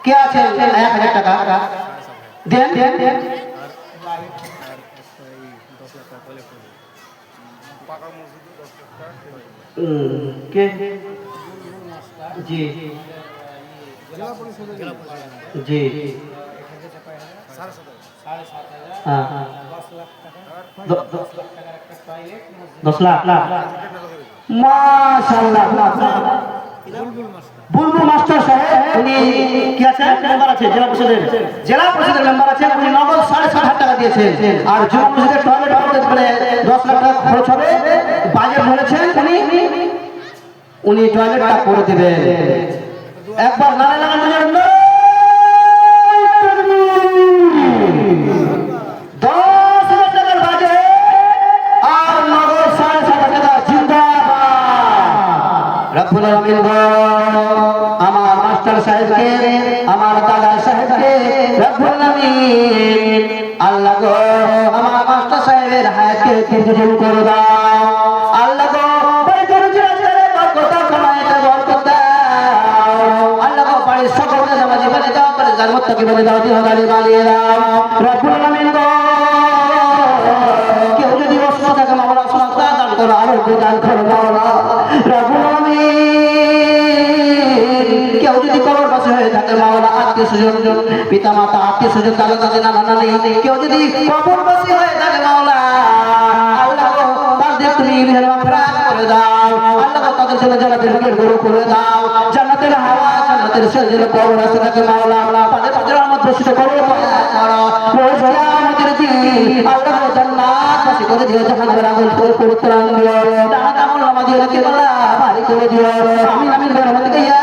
কে আছেন 1000 টাকা দেন দেন দেন কে জি জি हाँ 10 लाख माशाल्लाह বুলবুল মাস্টার সাহেব উনি কি আছে মেম্বার আছে জেলা পরিষদের মেম্বার আছে উনি নগদ 7.5 টাকা দিয়েছেন আর জেলা পরিষদের টয়লেট করতে বলে 10 লাখ টাকা খরচ হবে বাজেট বলেছেন উনি টয়লেটটা করে দিবেন একবার নারে লাগানোর জন্য 10,000 টাকার বাজেট আর নগদ 7.5 টাকা জিন্দাবাদ রব্বুল আলামিন আমার মাস্টার সাহেবকে আমার দাদা সাহেবকে রব্বুল আলামিন আল্লাহ গো আমার মাস্টার সাহেবের হায়াতকে দীর্ঘজীবী করে দাও আল্লাহ গো বড় দরজা ছেড়ে বরকত কামাইতে বরকত দাও আল্লাহ গো বড় সকলকে সমাজে বলে দাও বড় জান্নাতকে বলে দাও দিনদারি বানিয়ে দাও রব্বুল আলামিন গো কেউ যদি অসুস্থ থাকে মাওলা সুস্থতা দান করো আরোগ্য দান করো মাওলা রব্বুল আলামিন কেউ যদি কবর পাশে হয়ে থাকে মাওলা আত্মীয় স্বজন পিতা মাতা আত্মীয় স্বজন দাদা দাদি নানা নানি কেউ যদি কবর পাশে হয়ে থাকে মাওলা আল্লাহ গো তাদের তুমি মেহেরবান করে দাও আল্লাহ গো তাদের জন্য জান্নাতের গরু করে দাও জান্নাতের হাওয়া জান্নাতের সজল কবর আছে থাকে মাওলা তাদের পাত্র রহমত বর্ষিত করো করো রোজ কিয়ামতের দিন আল্লাহ গো জান্নাত বাসী করে দিও জাহান্নামের আগুন করে ত্রাণ দিও দানা আমল নামা দিও কে বলা ভারী করে দিও আমিন আমিন রহমতকে ইয়া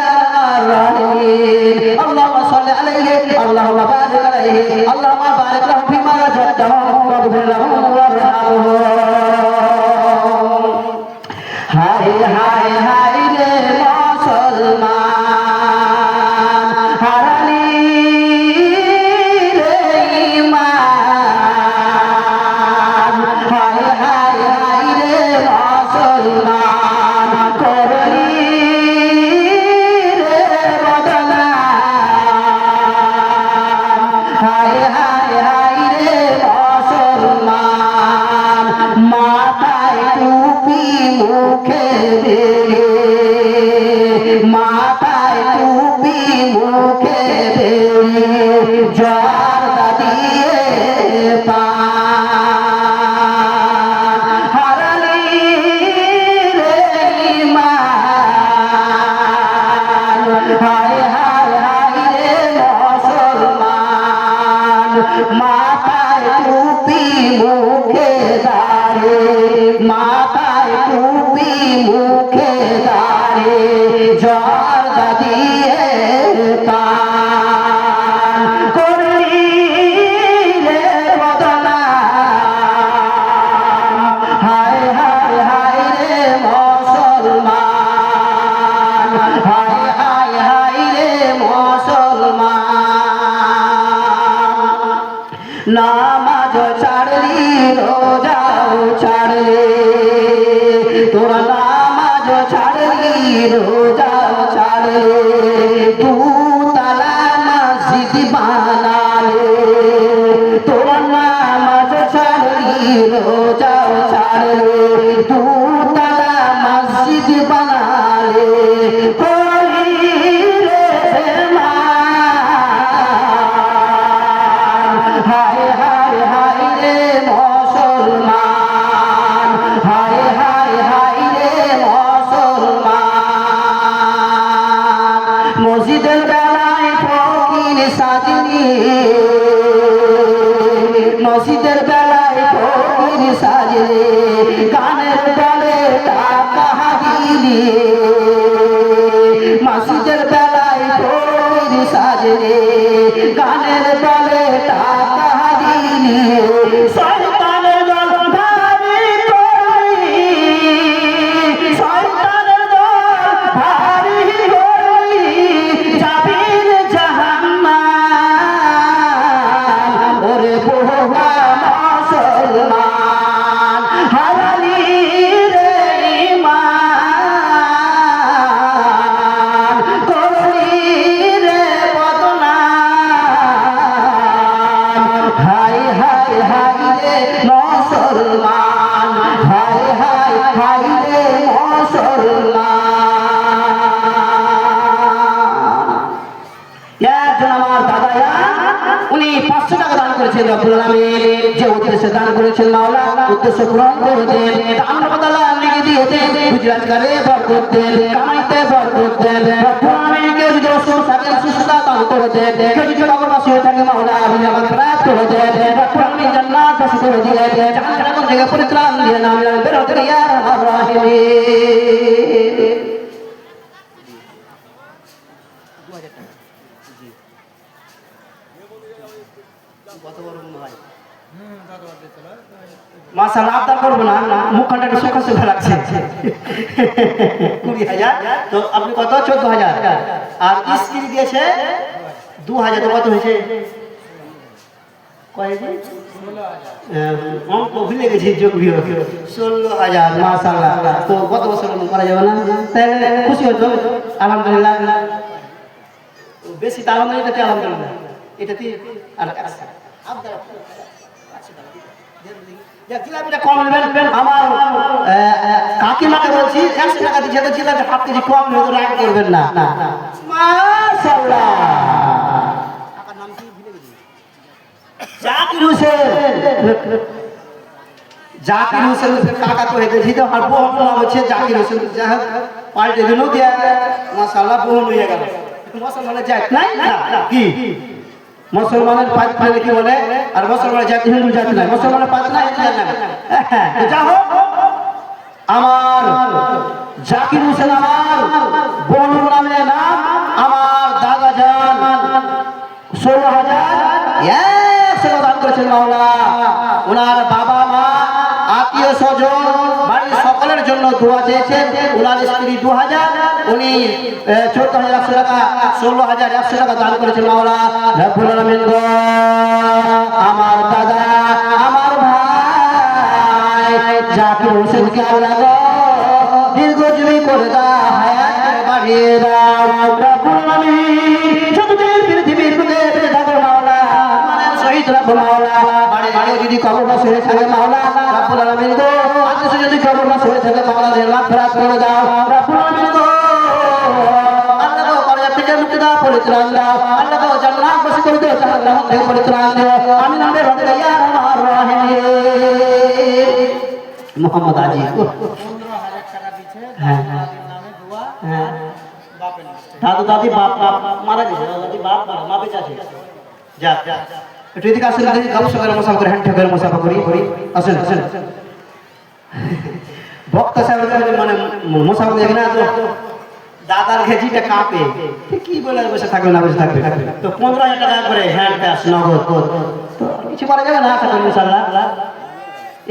اللهم صل عليه اللهم بارك عليه اللهم بارك له فيما رزقته واغفر له وارحمه হায় হায় হায় রে মুসলমান হারালি রে ঈমান হায় হায় হায় রে মুসলমান করলি রে বদনাম হায় হায় হায় রে মুসলমান মাথায় টুপি মুখে বেড়ে মাথায় টুপি মুখে বেড়ে জর্দা দিয়ে পান হারালি রে ঈমান হায় হায় হায় রে মুসলমান মাথায় টুপি মুখে দাঁড়ে মাথায় টুপি মুখে দাঁড়ে জর্দা দিয়ে পান করলি রে বদনাম হায় হায় হায় রে মুসলমান হায় হায় হায় রে মুসলমান নামাজ ছাড়লি রোজাও ছাড়লে তোরা নামাজ ছাড়লি রোজাও ছাড়লে তু তালা মসজিদ বানালে তোরা নামাজ ছাড়লি রোজাও ছাড়লে তু তালা মসজিদ বানালে হায় হায় হায় রে মুসলমান হায় হায় হায় রে মুসলমান মসজিদের বেলায় ফকির সাজনি মসজিদের বেলায় ফকির সাজলে গানের বলে টাকা দিলি মসজিদের বেলায় ফকির সাজলে গানের বলে টাকা দিলি শয়তানের দল ভারী করলি শয়তানের দল ভারী করলি যাবি জাহান্নাম ওরে বহুয়া মুসলমান হারালি রে ঈমান করলি একজন আমার দাদা উনি 500 টাকা দান করেছেন রব্বুল আলামিন যে উদ্দেশ্যে দান করেছেন মাওলা উদ্দেশ্য পূরণ করে দেন দান বদলা লিখে দিয়ে দেন গুজরাটকারে বরকত দেন কামাইতে বরকত দেন রব্বুল আলামিন কে যদি অসুখ থাকে সুস্থতা দান করে দেন কে যদি কবরবাসী হয়ে থাকে মাওলা আপনি আমার প্রার্থনা করে দেন রব্বুল আলামিন জান্নাত বাসী করে দিয়ে দেন জাহান্নাম থেকে পরিত্রাণ দিয়ে নাম বেরোতে ইয়া রাহমান রাহিম মাশাআল্লাহ আবদার করব না মুখখানটা একটু সুখা সুখা লাগছে 20,000 তো আপনি কত 14,000 আর স্ত্রী দিয়েছে 2,000 তো কত হয়েছে কয় যে 16,000 অঙ্ক ভুলে গেছি যোগ বিয়োগ 16,000 মাশাআল্লাহ তো কত বছর করা যাবে না তাহলে খুশি হতো আলহামদুলিল্লাহ বেশি তার মানে এটা আলহামদুলিল্লাহ এটাতে আর আবদার জিলাপিটা কম নেবেন আমার কাকিমাকে বলছি 100 টাকা দিচ্ছে তো জিলাপি হাফ কেজি কম নেবে রাগ করবেন না মাশাআল্লাহ টাকার নাম কি ভুলে গেছি জাকির হোসেন কাকা তো হেঁটেছি তো আর বহু নাম হচ্ছে জাকির হোসেন যা পাল্টে দিল দিয়া মাশাআল্লাহ বহু হয়ে গেল মুসলমানের জাত নাই কি মুসলমানের পাঁচ মানে কি বলে আর মুসলমানের জাতি হিন্দু জাতি নাই মুসলমানের পাঁচ নাই যা হোক আমার জাকির হোসেন আমার বনুর নামে নাম আমার দাদা জান 16,000 দান করেছেন মাওলা ওনার বাবা মা আত্মীয় স্বজন বাড়ির সকলের জন্য দোয়া চেয়েছেন ওনার স্ত্রী 2,000 উনি 14,100 টাকা 16,100 টাকা দান করেছেন মাওলা রব্বুল আলামিন গো আমার দাদা আমার ভাই জাকির হোসেনকে আল্লাহ গো দীর্ঘজীবী করে দাও হায়াত বাড়িয়ে দাও রব্বুল আলামিন যতদিন পৃথিবীর বুকে বেঁচে থাকো মাওলা মানের শহীদ রব্বুল মাওলা বাড়ি বাড়ি যদি কবরবাসী হয়ে থাকে মাওলা রব্বুল আলামিন গো আদেশে যদি কবরবাসী হয়ে থাকে মাওলা দের মাগফিরাত করে দাও রব্বুল আলামিন গো আল্লাহ গো কবর থেকে মুক্তি দাও পরিত্রাণ দাও আল্লাহ গো জান্নাত বাসী করে দাও জাহান্নাম থেকে পরিত্রাণ দাও আমিন আমিন রব্বিকা ইয়া রাহমান রাহিম মোহাম্মদ আজি 15,000 টাকা দিচ্ছে দাদির নামে দোয়া আর বাপের নামে দাদু দাদি বাপ মারা গেছে দাদি বাপ মা বেঁচে আছে যা একটু এদিকে আসেন দেখি গামছা করে মশা করে হ্যান্ড করে মশা করি আসেন বক্তা সাহেব মানে মশা করে দেখে না তো দাদার ঘেজিটা কাঁপে কি বলে বসে থাকবে না বসে থাকবে তো 15,000 টাকা করে হ্যান্ড ক্যাশ নগদ তো কিছু করা যাবে না আশা করি ইনশাআল্লাহ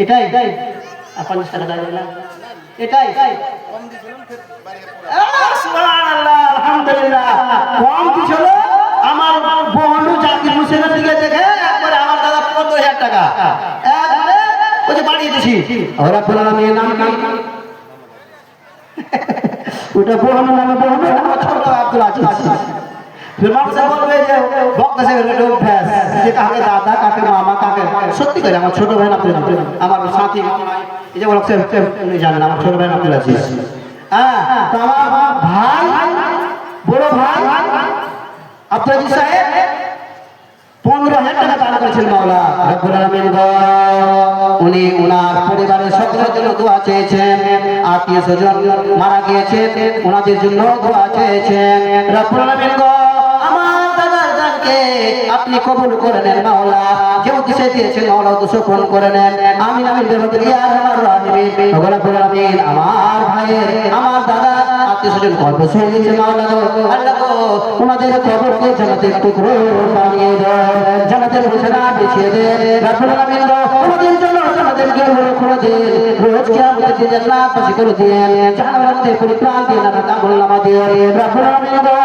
এটাই আর 50 টাকা দেয় না এটাই সুবহানাল্লাহ আলহামদুলিল্লাহ কম কিছু হলো আমার বন্ধু জাকির হোসেনের দিকে দেখে একবারে আমার দাদা 15,000 টাকা একবারে ওই যে বাড়িয়ে দিছি ওরা বললাম মেয়ের নাম কি ওটা বললাম নামে বললাম ছোট আব্দুল আজিজ फिर মানুষ বলবে যে বক্তা সাহেবের একটা অভ্যাস যে কাকে দাদা কাকে মামা কাকে সত্যি করে আমার ছোট ভাই আব্দুল আমার সাথী এই যে বলছে উনি জানেন আমার ছোট ভাই আব্দুল আজিজ তো আমার ভাই বড় ভাই আব্দুল আজিজ সাহেব 15,000 টাকা দান করেছেন মাওলা রব্বুল আলামিন গো উনি ওনার পরিবারের সকলের জন্য দোয়া চেয়েছেন আত্মীয় স্বজন মারা গিয়েছেন ওনাদের জন্য দোয়া চেয়েছেন রব্বুল আলামিন গো আমার দাদার দানকে আপনি কবুল করে নেন মাওলা যে উদ্দেশ্যে দিয়েছেন মাওলা উদ্দেশ্য পূরণ করে নেন আমিন আমিন বিরহমতিকা ইয়া রাহমান রাহিম রব্বুল আলামিন আমার ভাইয়ের আমার দাদা আত্মীয় স্বজন কবর ছেড়ে দিয়েছে মাওলা গো আল্লাহ গো ওনাদের কবরকে জান্নাতের টুকরো বানিয়ে দাও জান্নাতের বিছানা বিছিয়ে দে রব্বুল আলামিন গো ওনাদের জন্য জান্নাতের গেট খুলে দে রোজ কিয়ামতের দিন জান্নাত বাসী করে দেন জাহান্নাম থেকে পরিত্রাণ দিয়ে না কাবুল নামা দিয়ে রব্বুল আলামিন গো